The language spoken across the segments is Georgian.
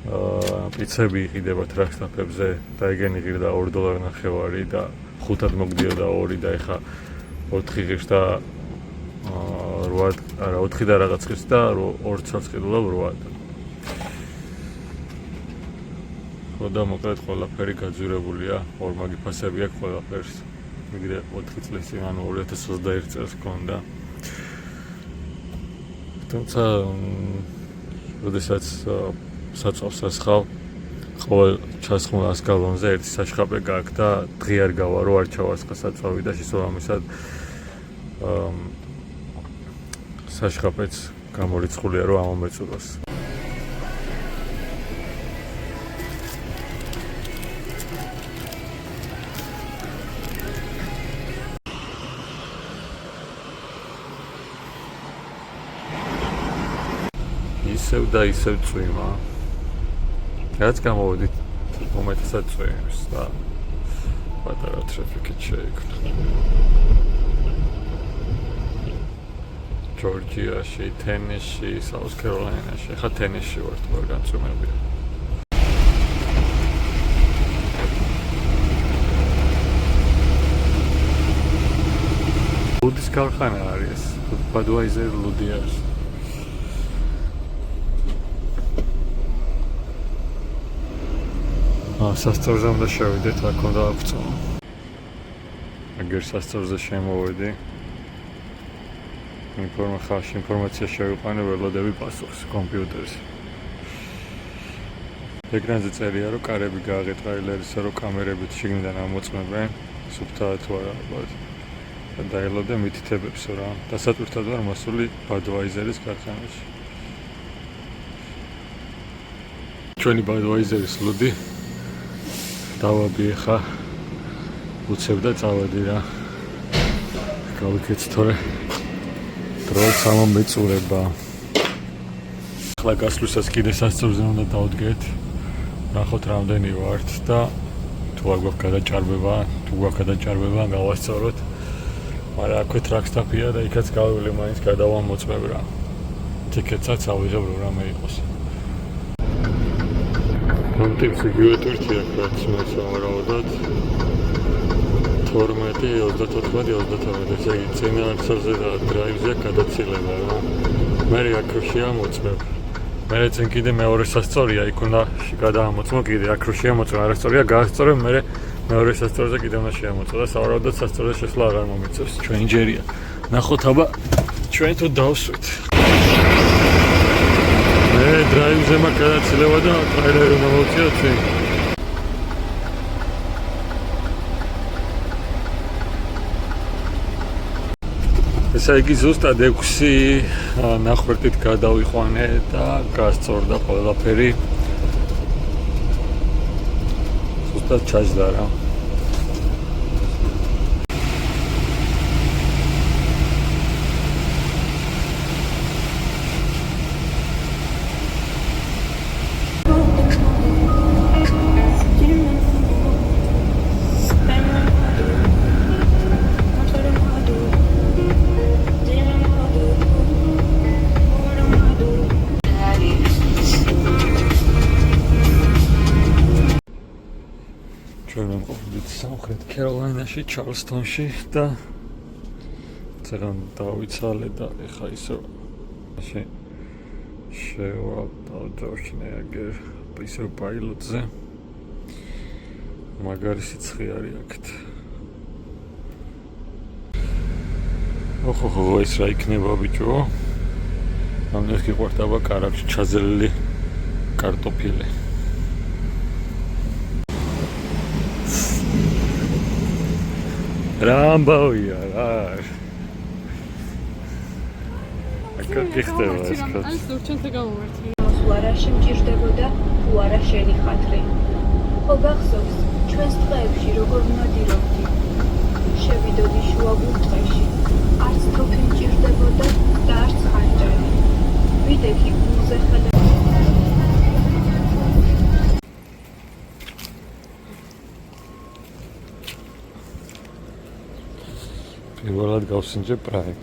პიცები იყიდება ტრაქსტაფებზე და ეგენი ღირდა $2.50 და 5-ად მოგდიოდა 2 და ეხა 4 ღირს და 4 და რაღაც ღირს და 2 წელს ყიდულობ 8-ად. ხო და მოკლედ ყველაფერი გაძვირებულია, ორმაგი ფასები აქვს ყველაფერს. მიგრე 4 წლის წინ, ანუ 2021 წელს ჰქონდა. თუმცა როდესაც საწავს ასხავ ყოველ ჩასხმულას გალონზე ერთი საშხაპე გაქვს და დღიარ გავარო არ ჩავარცხა საწვავი და შესაბამისად საშხაპეც გამორიცხულია რომ ამომეწუროს. ისევ და ისევ წვიმა. რაც გამოვედით უმეტესად წვიმს და პატარა ტრაფიკით შეიქმნა. ჯორჯიაში, თენესში, საუთ ქაროლაინაში, ხა თენესში ვარ თქო განწვიმებია. ლუდის ქარხანა არის, ბადვაიზერ ლუდი არის. სასწავლზე უნდა შევიდეთ, აქ უნდა აღწევო. აგერ სასწავლზე შემოვედი. ინფორმაცია შევიყვანე, ველოდები პასუხს კომპიუტერზე. ეკრანზე წერია, რომ კარები გააღეთ ტრეილერისა, რომ კამერებით შიგნიდან ამოწმებენ, სუფთაა თუ არა ალბათ. და დაელოდე მითითებებს რა. დასატვირთად ვარ მოსული ბადვაიზერის ქარხანაში. ჩვენი ბადვაიზერის ლუდი დავაბი ხა უცებ და წავედი რა. გავიქეც თორე დროც ამომეწურება. ახლა გასვლისას კიდე სასწავლზე უნდა დავდგეთ. ნახოთ რამდენი ვართ და თუ არ გვაქვს გადაჭარბება, თუ გვაქვს გადაჭარბება გავასწოროთ. მაგრამ აქვე ტრაქსტაფია და იქაც გავივლი მაინც გადავამოწმებ რა. ტიკეტსაც ავიღებ რომ რამე იყოს. კონტექსტი გიოტურთია რაც მოსავარაუდად 12-34 ესე იგი წინა არცაზე და დრაივზე გადაცილება რა. მე აქროშია მოწმებ. მე წინ კიდე მეორე სასწორია იქ უნდა გადაამოწმო კიდე აქროშია მოწმე არასწორია გაასწორებ მე მეორე სასწორზე კიდე უნდა შეამოწმო და სავარაუდოდ სასწორზე შესვლა აღარ მომიწევს. ჩვენ ჯერია. ნახოთ აბა ჩვენ თუ დავსვით. მე დრაივზე მაქვს გადაცილება და ტრეილერი უნდა მოვწიოთ წინ. ესე იგი ზუსტად 6 ნახვერტით გადავიყვანე და გასწორდა ყველაფერი. ზუსტად ჩაჯდა რა. სამხრეთ ქაროლაინაში, ჩარლსტონში და წერან დავიცალე და ეხა ისო შევავდავჩინე აგერ ისო პაილოტზე. მაგარი სიცხე არის აქეთ. ოხო ეს რა იქნება ბიჭო? ამას გიყვართ აბა კარაქში ჩაძელილი კარტოფილი. რა ამბავია რა. აკა გიხდება ეს კაც. ან სურჩენთე გამოვერთი. მოსვლა შემჭირდებოდა თუ არა შენი ხათრი. ხო გახსოვს ჩვენს დღეებში როგორ ვნადირობდი. შევიდოდი შუაგულ ტყეში. არც თოფი მჭირდებოდა და არც ხანჯალი. ვიდექი გულზე ხელა. პირველად გავსინჯე პრაიგ.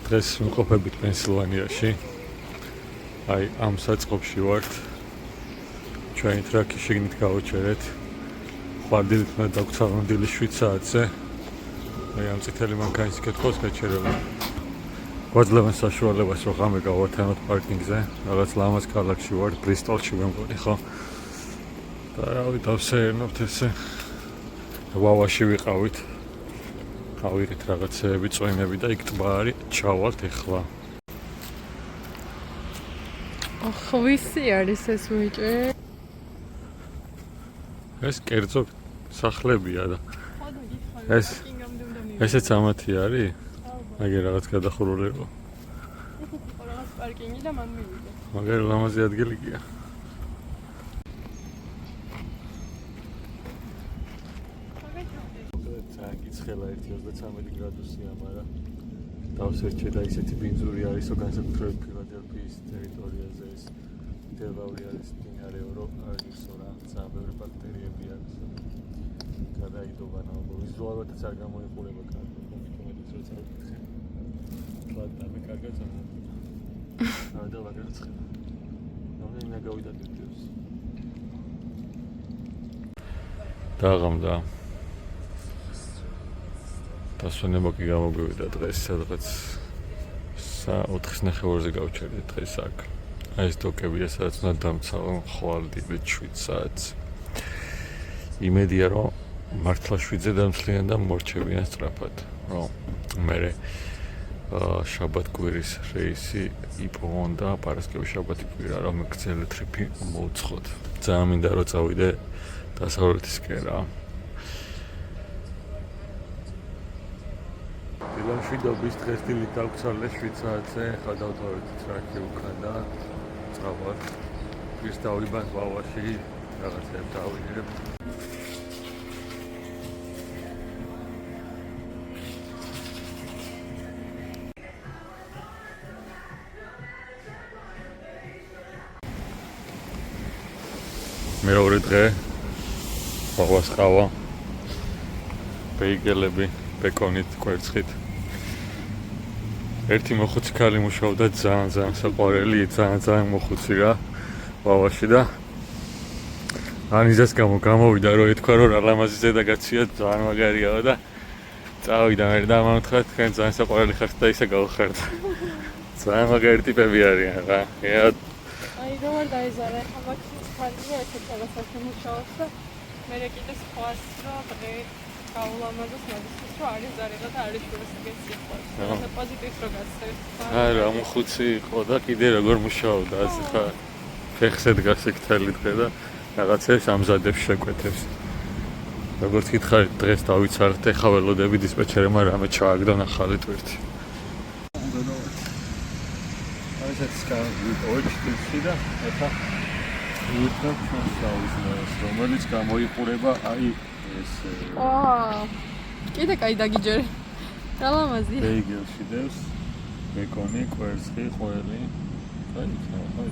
დღეს ვიმყოფებით პენსილვანიაში. აი ამ საწყობში ვართ. ჩვენი ტრაკი შიგნით გავუჩერეთ. ხვარდილით უნდა დაგვცალონ დილის 7 საათზე. აი ამ წითელი მანქანის კეთილს გაჩერება. გვაძლევენ საშუალებას რომ ღამე გავათანოთ პარკინგზე. რაღაც ლამაზ ქალაქში ვარ, ბრისტოლში მე მგონი ხო? და რავი დავსეირნობთ ესე. ვავაში ვიყავით. ავიღეთ რაღაცეები, წვენები და იქ ტბა არის, ჩავალთ ეხლა. ხვისი არის ეს ბიჭი? ეს კერძო სახლებია და ეს ესეც ამათი არის? აგერ რაღაც გადახურული იყო. რაღაც პარკინგი და მან მივიდა. მაგარი ლამაზი ადგილი გია. ცხელა 1-33 გრადუსია, მაგრამ დავსერჩე და ისეთი ბინძური არის, რომ განსაკუთრებით ფილადელფიის ტერიტორიაზე ეს დელავრი არის მდინარე არის, რა ძალიან ბევრი ბაქტერიები არის. გადაიდობა ნაობო, ვიზუალურადაც არ გამოიყურება კარგად, მომიტომედიც როცა ვიკითხე. კლატამე კარგად ზამო. და ვაგარ ცხელა. ნამდვილად გავიდადებს. დაღამდა. დასვენება კი გამოგვივიდა დღეს სადღაც 4:30-ზე გავჩერდით დღეს აქ. აი ეს დოკებია, სადაც უნდა დამცალონ ხვალდილით 7 საათს. იმედია რომ მართლა 7-ზე დამცლიან და მორჩებიან სწრაფად. რომ მერე შაბათ კვირის რეისი იპოვონ და პარასკევის შაბათი კვირა რომ გრძელი ტრიპი მოვუცხოთ. ძალიან მინდა რომ წავიდე დასავლეთისკენ რა. მშვიდობის დღეს დილით დავცალე 7 საათზე, ხა დავთავრეთ ტრაკი უკან და წავალ. ის დავიბანთ ვავაში, რაღაცებს დავიღებ. მეორე დღე ვავას ყავა, ბეიგელები, ბეკონით, კვერცხით. ერთი მოხუცი ქალი მუშაობდა ძალიან საყვარელი, ძალიან მოხუცი რა ვავაში და ანიზას გამოვიდა რომ ეთქვა რომ რა ლამაზი ზედაგაცია ძალიან მაგარიაო და წავიდა მე და ამათქა თქვენ ძალიან საყვარელი ხართ და ისე გავხართ. ძალიან მაგარი ტიპები არიან რა. აი რომ არ დაიზარა, ხა მაქსიმუმ ხალხი ესეთ რაღაცაში მუშაობს და მე კიდე სხვას რა დღე გაულამაზოს მაგისთვის რომ არის ზარება და არის შურისგეცი ხო. და პოზიტივს რო გაცდევთ. არა, მოხუცი იყო და კიდე როგორ მუშაობდა, ასე ხა ფეხზე დგას იქ თელი დღე და რაღაცებს ამზადებს, შეკვეთებს. როგორც გითხარით, დღეს დავიცარეთ, ეხლა ველოდები დისპეჩერმა რამე ჩააგდო ახალი ტვირთი. აი ეს ოჩტი და ეხლა ვირთობ ჩვენს რომელიც გამოიყურება აი ეს კიდე კაი დაგიჯერე. რა ლამაზია. ბეიგელში დევს, ბეკონი, კვერცხი, ყველი. აი, ხა,